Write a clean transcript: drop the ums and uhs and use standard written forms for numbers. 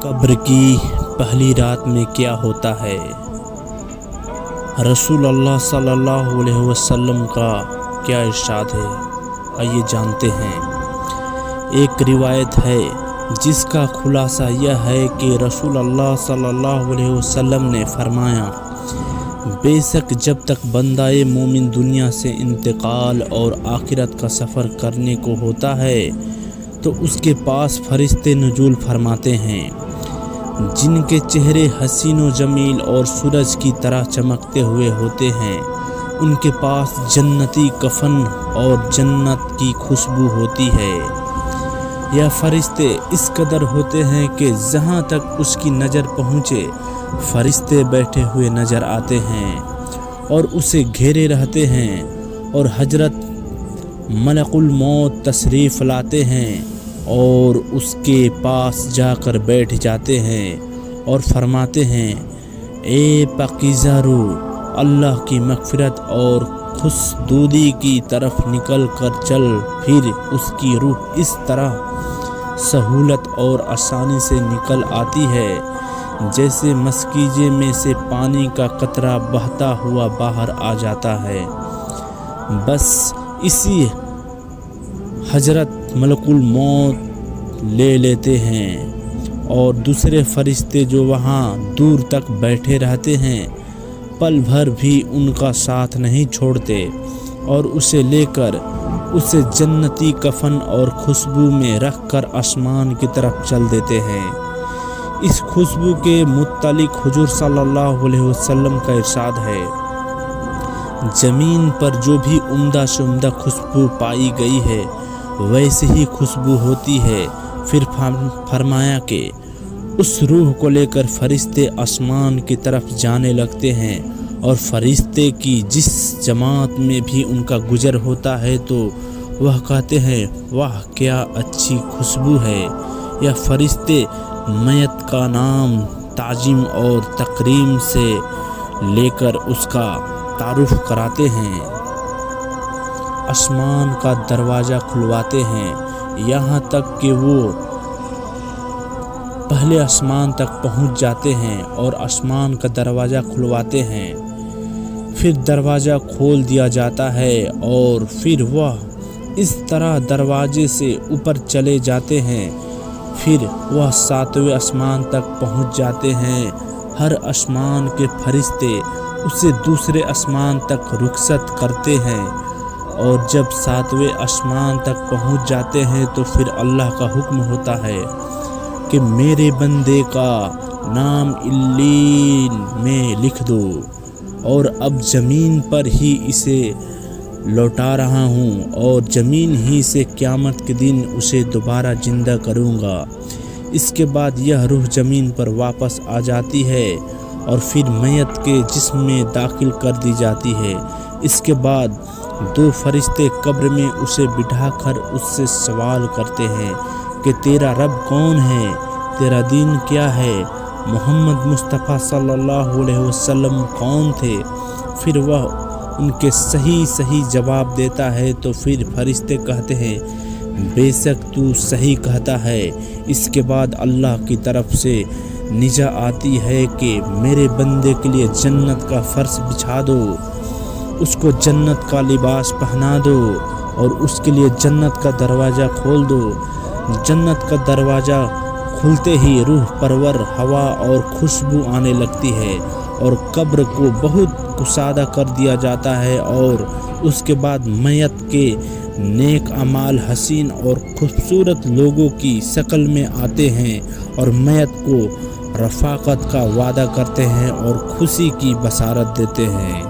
قبر کی پہلی رات میں کیا ہوتا ہے؟ رسول اللہ صلی اللہ علیہ وسلم کا کیا ارشاد ہے، آئیے جانتے ہیں۔ ایک روایت ہے جس کا خلاصہ یہ ہے کہ رسول اللہ صلی اللہ علیہ وسلم نے فرمایا، بے شک جب تک بندہ مومن دنیا سے انتقال اور آخرت کا سفر کرنے کو ہوتا ہے تو اس کے پاس فرشتے نزول فرماتے ہیں جن کے چہرے حسین و جمیل اور سورج کی طرح چمکتے ہوئے ہوتے ہیں۔ ان کے پاس جنتی کفن اور جنت کی خوشبو ہوتی ہے۔ یہ فرشتے اس قدر ہوتے ہیں کہ جہاں تک اس کی نظر پہنچے فرشتے بیٹھے ہوئے نظر آتے ہیں اور اسے گھیرے رہتے ہیں، اور حضرت ملک الموت تشریف لاتے ہیں اور اس کے پاس جا کر بیٹھ جاتے ہیں اور فرماتے ہیں، اے پاکیزہ روح، اللہ کی مغفرت اور خوشنودی کی طرف نکل کر چل۔ پھر اس کی روح اس طرح سہولت اور آسانی سے نکل آتی ہے جیسے مسکیجے میں سے پانی کا قطرہ بہتا ہوا باہر آ جاتا ہے۔ بس اسی حضرت ملک الموت لے لیتے ہیں، اور دوسرے فرشتے جو وہاں دور تک بیٹھے رہتے ہیں پل بھر بھی ان کا ساتھ نہیں چھوڑتے، اور اسے لے کر اسے جنتی کفن اور خوشبو میں رکھ کر آسمان کی طرف چل دیتے ہیں۔ اس خوشبو کے متعلق حضور صلی اللہ علیہ وسلم کا ارشاد ہے، زمین پر جو بھی عمدہ سے عمدہ خوشبو پائی گئی ہے ویسے ہی خوشبو ہوتی ہے۔ پھر فرمایا کہ اس روح کو لے کر فرشتے آسمان کی طرف جانے لگتے ہیں، اور فرشتے کی جس جماعت میں بھی ان کا گزر ہوتا ہے تو وہ کہتے ہیں، واہ کیا اچھی خوشبو ہے۔ یہ فرشتے میت کا نام، تعظیم اور تکریم سے لے کر اس کا تعارف کراتے ہیں، آسمان کا دروازہ کھلواتے ہیں، یہاں تک کہ وہ پہلے آسمان تک پہنچ جاتے ہیں اور آسمان کا دروازہ کھلواتے ہیں۔ پھر دروازہ کھول دیا جاتا ہے اور پھر وہ اس طرح دروازے سے اوپر چلے جاتے ہیں۔ پھر وہ 7ویں آسمان تک پہنچ جاتے ہیں۔ ہر آسمان کے فرشتے اسے دوسرے آسمان تک رخصت کرتے ہیں، اور جب 7ویں آسمان تک پہنچ جاتے ہیں تو پھر اللہ کا حکم ہوتا ہے کہ میرے بندے کا نام علیین میں لکھ دو، اور اب زمین پر ہی اسے لوٹا رہا ہوں، اور زمین ہی سے قیامت کے دن اسے دوبارہ زندہ کروں گا۔ اس کے بعد یہ روح زمین پر واپس آ جاتی ہے اور پھر میت کے جسم میں داخل کر دی جاتی ہے۔ اس کے بعد 2 فرشتے قبر میں اسے بٹھا کر اس سے سوال کرتے ہیں کہ تیرا رب کون ہے، تیرا دین کیا ہے، محمد مصطفیٰ صلی اللہ علیہ وسلم کون تھے؟ پھر وہ ان کے صحیح جواب دیتا ہے تو پھر فرشتے کہتے ہیں، بے شک تو صحیح کہتا ہے۔ اس کے بعد اللہ کی طرف سے ندا آتی ہے کہ میرے بندے کے لیے جنت کا فرش بچھا دو، اس کو جنت کا لباس پہنا دو، اور اس کے لیے جنت کا دروازہ کھول دو۔ جنت کا دروازہ کھلتے ہی روح پرور ہوا اور خوشبو آنے لگتی ہے، اور قبر کو بہت کشادہ کر دیا جاتا ہے، اور اس کے بعد میت کے نیک اعمال حسین اور خوبصورت لوگوں کی شکل میں آتے ہیں اور میت کو رفاقت کا وعدہ کرتے ہیں اور خوشی کی بشارت دیتے ہیں۔